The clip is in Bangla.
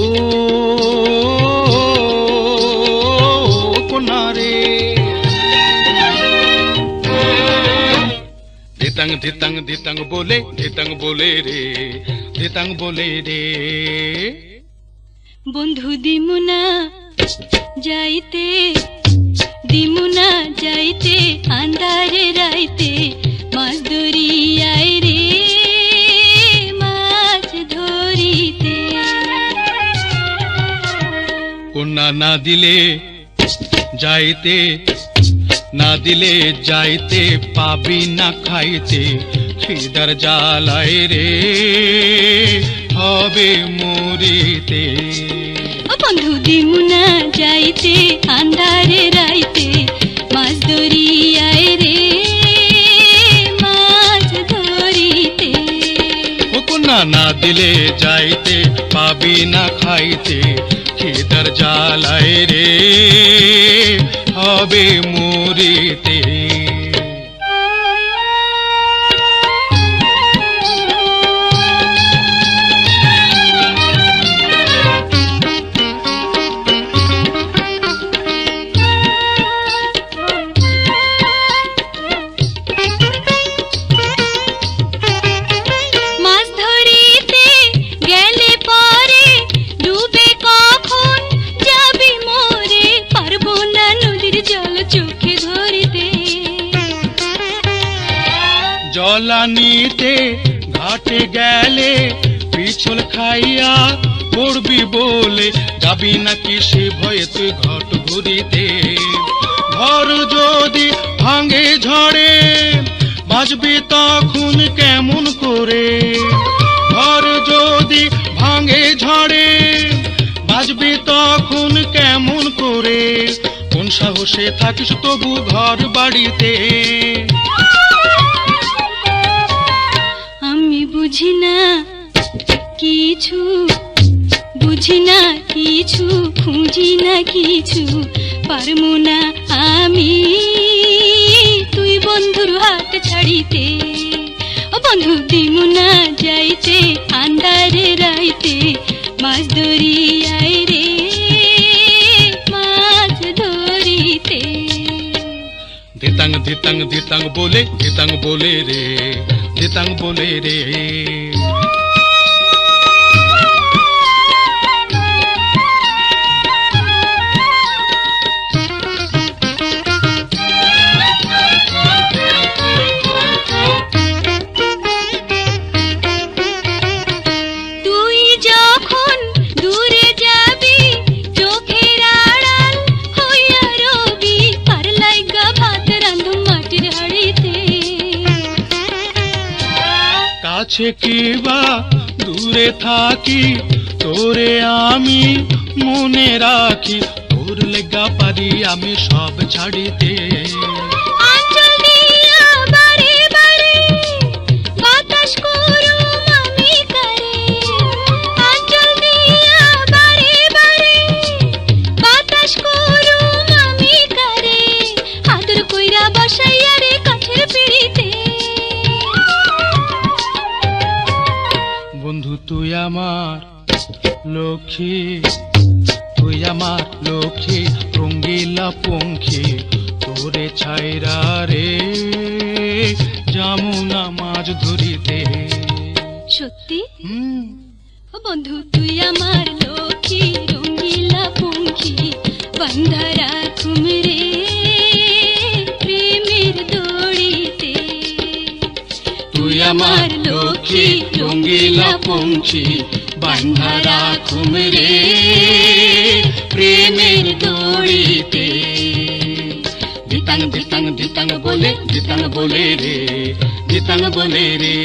ও কোনারে ধিতাং ধিতাং ধিতাং বলে রে ধিতাং বলে রে। বন্ধু দিমুনা যাইতে দিমুনা যাইতে আন্ধারে রাইতে মাছ ধরিয়াই রে মাছ ধরিতে। কন্যা না দিলে যাইতে না দিলে যাইতে পাবি না খাইতে খিদার জ্বালায় রে হবে মরিতে। বন্ধু দিমুনা যাইতে আন্ধারে রাইতে মাছ ধরিয়াই রে মাছ ধরিতে। ও কন্যা না দিলে যাইতে পাবি না খাইতে খিদার জ্বালায় রে হবে মরিতে। জলানিতে ঘাটে গেলে পিছল খাইয়া পড়বি বলে যাবি নাকি সে ভয়ে তুই ঘট ঘুরিতে। ঘর যদি ভাঙে ঝড়ে বাঁচবি তখন কেমন করে। ঘর যদি ভাঙে ঝড়ে বাঁচবি তখন কেমন করে। কোন সাহসে থাকিস তবু ঘর বাড়িতে। বুঝি না কিছু বুঝি না কিছু খুঁজি না কিছু পারমু না আমি তুই বন্ধুর হাত ছাড়িতে। ও বন্ধু দিমুনা যাইতে আন্ধারে রাইতে মাছ ধরিয়াই রে মাছ ধরিতে। ধিতাং ধিতাং ধিতাং বলে রে ধিতাং বলে রে। তুই যখন দূরে যাবি চোখের আড়াল হইয়া রবি আর লাইগা ভাত রান্ধু মাটির হাড়িতে। কাছে কিবা দূরে থাকি তোরে আমি মনে রাখি তোর লেগা পারি আমি সব ছাড়িতে। আঁচল দিয়া বারে বারে বাতাস করুম আমি কারে। আঁচল দিয়া বারে বারে বাতাস করুম আমি কারে। আদর কইরা বসাইয়া রে কাছের পিড়িতে। বন্ধু তুই আমার লক্ষ্মী তুই আমার লক্ষ্মী রঙ্গিলা পঙ্খী তোরে ছাইরা রে যামুনা মাছ ধরিতে। সত্যি ও বন্ধু তুই আমার লক্ষ্মী রঙ্গিলা পঙ্খী বান্ধা রাখুম রে প্রেমের দড়িতে। তুই আমার লক্ষ্মী রঙ্গিলা পঙ্খী বান্ধা রাখুম রে প্রেমের দড়িতে। ধিতাং ধিতাং ধিতাং বলে রে ধিতাং বলে রে।